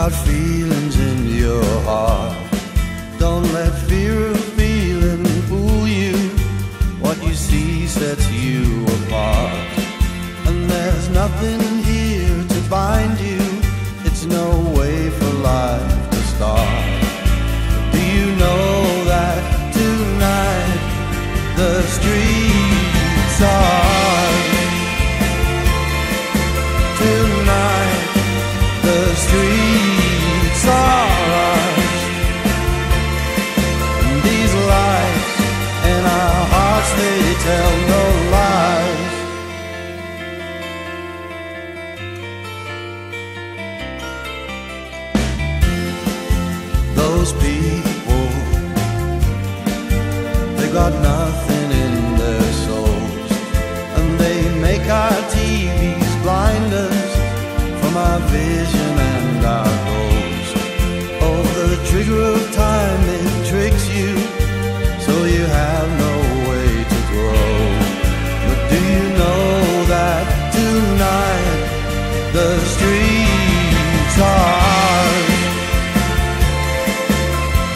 got feelings in your heart. Don't let fear of feeling fool you. What you see sets you apart. And there's nothing here to bind you. It's no way for life to start. Do you know that tonight the streets are? Tonight the streets are ours. And these lights in our hearts, they tell no lies. Those people, they got nothing in their souls, and they make our TVs blind us from our vision and our goals. Oh, the trigger of time, it tricks you, so you have no way to grow. But do you know that tonight the streets are ours?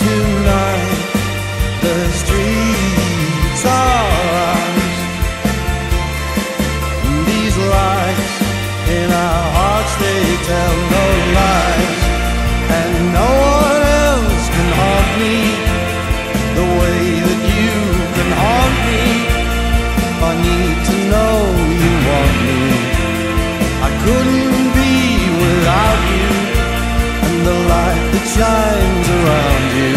Tonight the streets are ours. These lights in our hearts, they tell no lies. And no one else can haunt me the way that you can haunt me. I need to know you want me. I couldn't be without you, and the light that shines around you.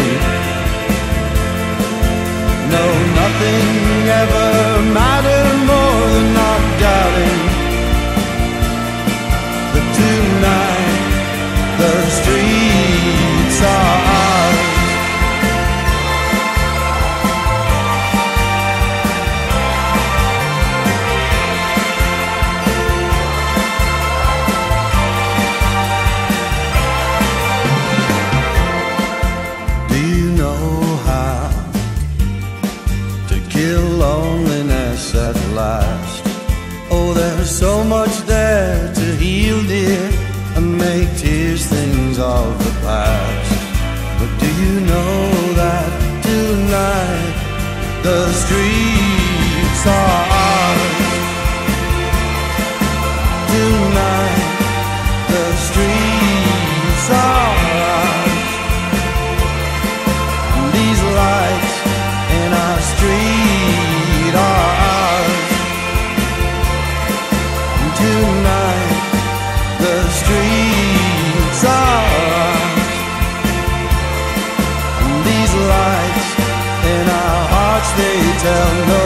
No, nothing ever mattered more than not doubting that tonight the streets are ours. Do you know how to kill loneliness at last? Oh, there's so much there to heal, dear, and make tears things of the past. But do you know that tonight the streets are ours? Tonight the streets are ours. These lights in our street are ours. Tonight the streets are ours. These lights in our hearts, they tell no